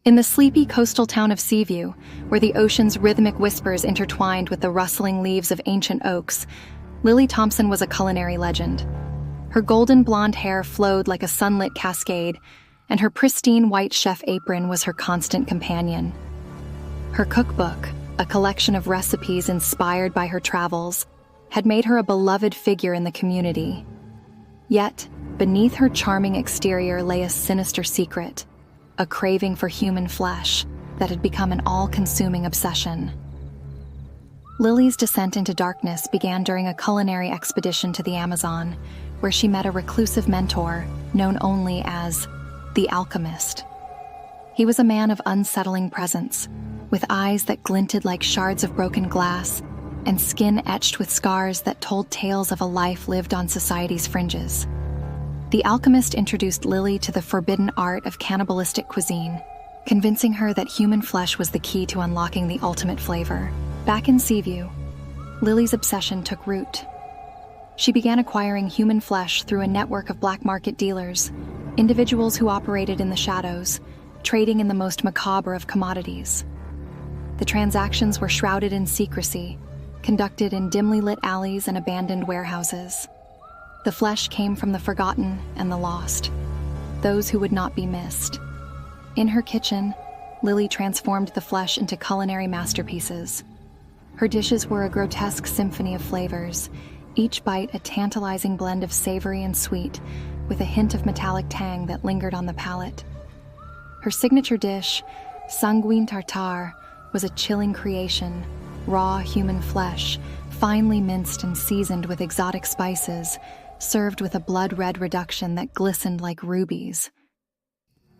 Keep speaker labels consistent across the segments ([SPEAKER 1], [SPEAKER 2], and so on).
[SPEAKER 1] In the sleepy coastal town of Seaview, where the ocean's rhythmic whispers intertwined with the rustling leaves of ancient oaks, Lily Thompson was a culinary legend. Her golden blonde hair flowed like a sunlit cascade, and her pristine white chef apron was her constant companion. Her cookbook, a collection of recipes inspired by her travels, had made her a beloved figure in the community. Yet, beneath her charming exterior lay a sinister secret, a craving for human flesh that had become an all-consuming obsession. Lily's descent into darkness began during a culinary expedition to the Amazon, where she met a reclusive mentor known only as the Alchemist. He was a man of unsettling presence, with eyes that glinted like shards of broken glass and skin etched with scars that told tales of a life lived on society's fringes. The Alchemist introduced Lily to the forbidden art of cannibalistic cuisine, convincing her that human flesh was the key to unlocking the ultimate flavor. Back in Seaview, Lily's obsession took root. She began acquiring human flesh through a network of black market dealers, individuals who operated in the shadows, trading in the most macabre of commodities. The transactions were shrouded in secrecy, conducted in dimly lit alleys and abandoned warehouses. The flesh came from the forgotten and the lost, those who would not be missed. In her kitchen, Lily transformed the flesh into culinary masterpieces. Her dishes were a grotesque symphony of flavors, each bite a tantalizing blend of savory and sweet, with a hint of metallic tang that lingered on the palate. Her signature dish, sanguine tartare, was a chilling creation, raw human flesh, finely minced and seasoned with exotic spices, served with a blood-red reduction that glistened like rubies.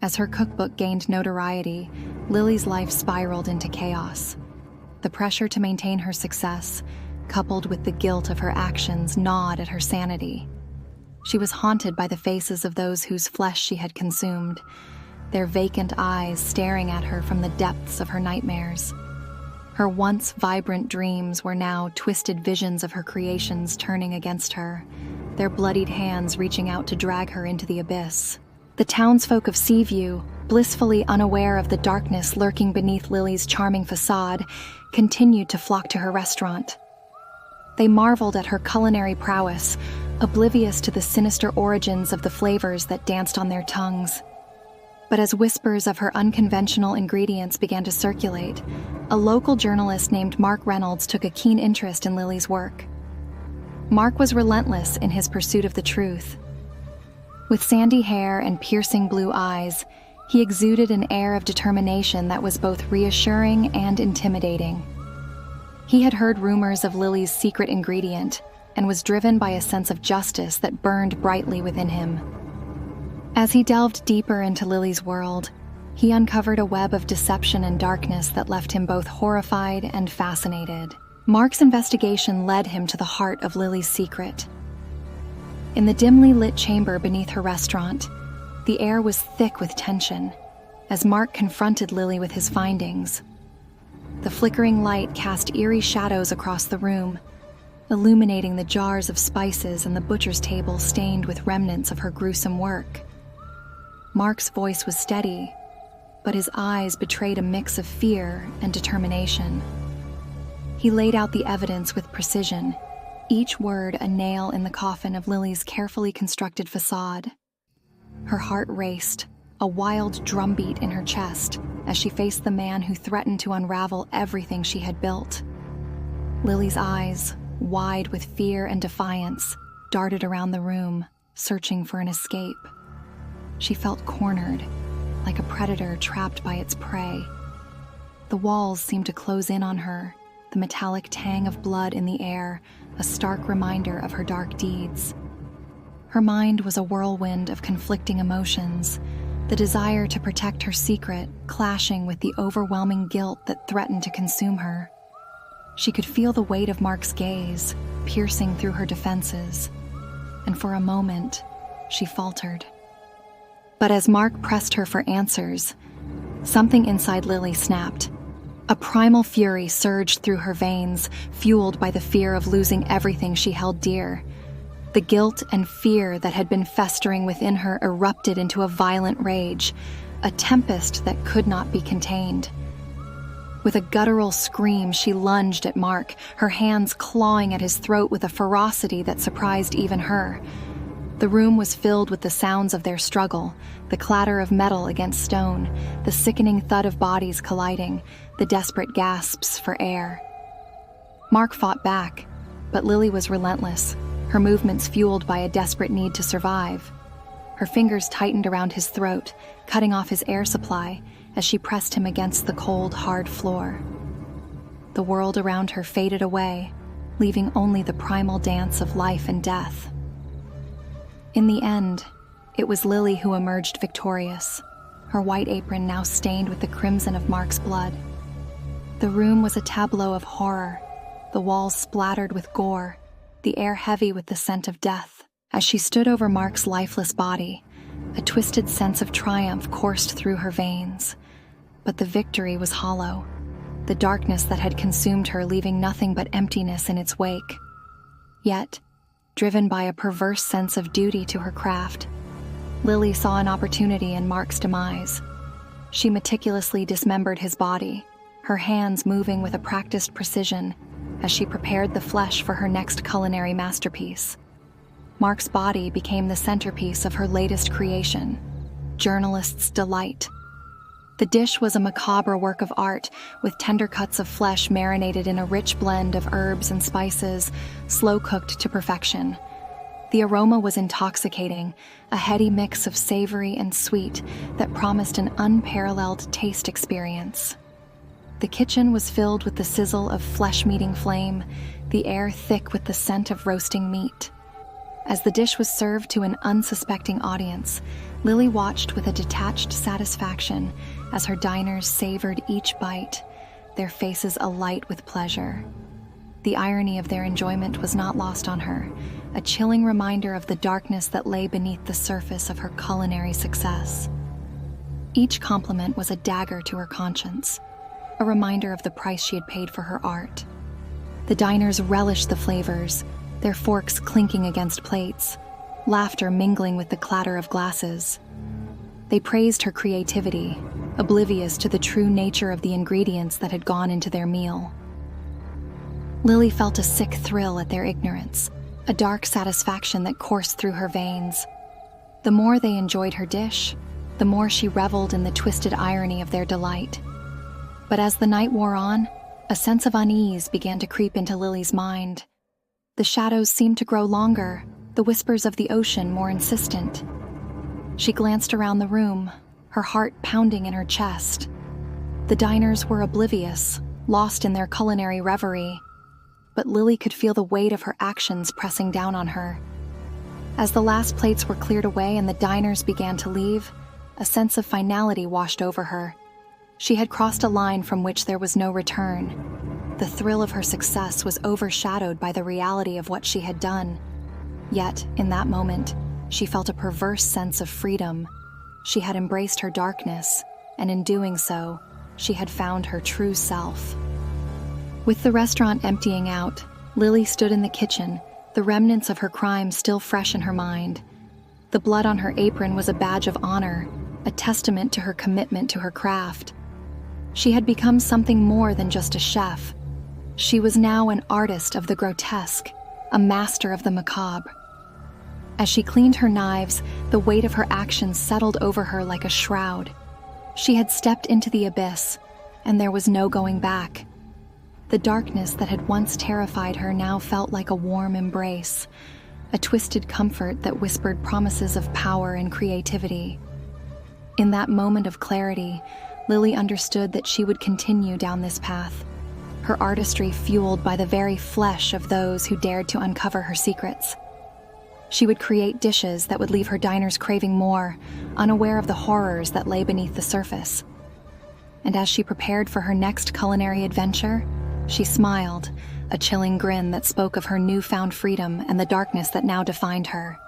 [SPEAKER 1] As her cookbook gained notoriety, Lily's life spiraled into chaos. The pressure to maintain her success, coupled with the guilt of her actions, gnawed at her sanity. She was haunted by the faces of those whose flesh she had consumed, their vacant eyes staring at her from the depths of her nightmares. Her once vibrant dreams were now twisted visions of her creations turning against her, their bloodied hands reaching out to drag her into the abyss. The townsfolk of Seaview, blissfully unaware of the darkness lurking beneath Lily's charming facade, continued to flock to her restaurant. They marveled at her culinary prowess, oblivious to the sinister origins of the flavors that danced on their tongues. But as whispers of her unconventional ingredients began to circulate, a local journalist named Mark Reynolds took a keen interest in Lily's work. Mark was relentless in his pursuit of the truth. With sandy hair and piercing blue eyes, he exuded an air of determination that was both reassuring and intimidating. He had heard rumors of Lily's secret ingredient and was driven by a sense of justice that burned brightly within him. As he delved deeper into Lily's world, he uncovered a web of deception and darkness that left him both horrified and fascinated. Mark's investigation led him to the heart of Lily's secret. In the dimly lit chamber beneath her restaurant, the air was thick with tension as Mark confronted Lily with his findings. The flickering light cast eerie shadows across the room, illuminating the jars of spices and the butcher's table stained with remnants of her gruesome work. Mark's voice was steady, but his eyes betrayed a mix of fear and determination. He laid out the evidence with precision, each word a nail in the coffin of Lily's carefully constructed facade. Her heart raced, a wild drumbeat in her chest, as she faced the man who threatened to unravel everything she had built. Lily's eyes, wide with fear and defiance, darted around the room, searching for an escape. She felt cornered, like a predator trapped by its prey. The walls seemed to close in on her, the metallic tang of blood in the air, a stark reminder of her dark deeds. Her mind was a whirlwind of conflicting emotions, the desire to protect her secret clashing with the overwhelming guilt that threatened to consume her. She could feel the weight of Mark's gaze, piercing through her defenses, and for a moment, she faltered. But as Mark pressed her for answers, something inside Lily snapped. A primal fury surged through her veins, fueled by the fear of losing everything she held dear. The guilt and fear that had been festering within her erupted into a violent rage, a tempest that could not be contained. With a guttural scream, she lunged at Mark, her hands clawing at his throat with a ferocity that surprised even her. The room was filled with the sounds of their struggle, the clatter of metal against stone, the sickening thud of bodies colliding, the desperate gasps for air. Mark fought back, but Lily was relentless, her movements fueled by a desperate need to survive. Her fingers tightened around his throat, cutting off his air supply as she pressed him against the cold, hard floor. The world around her faded away, leaving only the primal dance of life and death. In the end, it was Lily who emerged victorious, her white apron now stained with the crimson of Mark's blood. The room was a tableau of horror, the walls splattered with gore, the air heavy with the scent of death. As she stood over Mark's lifeless body, a twisted sense of triumph coursed through her veins. But the victory was hollow, the darkness that had consumed her leaving nothing but emptiness in its wake. Yet, driven by a perverse sense of duty to her craft, Lily saw an opportunity in Mark's demise. She meticulously dismembered his body, her hands moving with a practiced precision as she prepared the flesh for her next culinary masterpiece. Mark's body became the centerpiece of her latest creation, journalist's delight. The dish was a macabre work of art, with tender cuts of flesh marinated in a rich blend of herbs and spices, slow-cooked to perfection. The aroma was intoxicating, a heady mix of savory and sweet that promised an unparalleled taste experience. The kitchen was filled with the sizzle of flesh-meeting flame, the air thick with the scent of roasting meat. As the dish was served to an unsuspecting audience, Lily watched with a detached satisfaction as her diners savored each bite, their faces alight with pleasure. The irony of their enjoyment was not lost on her, a chilling reminder of the darkness that lay beneath the surface of her culinary success. Each compliment was a dagger to her conscience, a reminder of the price she had paid for her art. The diners relished the flavors, their forks clinking against plates, laughter mingling with the clatter of glasses. They praised her creativity, oblivious to the true nature of the ingredients that had gone into their meal. Lily felt a sick thrill at their ignorance, a dark satisfaction that coursed through her veins. The more they enjoyed her dish, the more she reveled in the twisted irony of their delight. But as the night wore on, a sense of unease began to creep into Lily's mind. The shadows seemed to grow longer, the whispers of the ocean more insistent. She glanced around the room, her heart pounding in her chest. The diners were oblivious, lost in their culinary reverie, but Lily could feel the weight of her actions pressing down on her. As the last plates were cleared away and the diners began to leave, a sense of finality washed over her. She had crossed a line from which there was no return. The thrill of her success was overshadowed by the reality of what she had done. Yet, in that moment, she felt a perverse sense of freedom. She had embraced her darkness, and in doing so, she had found her true self. With the restaurant emptying out, Lily stood in the kitchen, the remnants of her crime still fresh in her mind. The blood on her apron was a badge of honor, a testament to her commitment to her craft. She had become something more than just a chef. She was now an artist of the grotesque, a master of the macabre. As she cleaned her knives, the weight of her actions settled over her like a shroud. She had stepped into the abyss, and there was no going back. The darkness that had once terrified her now felt like a warm embrace, a twisted comfort that whispered promises of power and creativity. In that moment of clarity, Lily understood that she would continue down this path, her artistry fueled by the very flesh of those who dared to uncover her secrets. She would create dishes that would leave her diners craving more, unaware of the horrors that lay beneath the surface. And as she prepared for her next culinary adventure, she smiled, a chilling grin that spoke of her newfound freedom and the darkness that now defined her.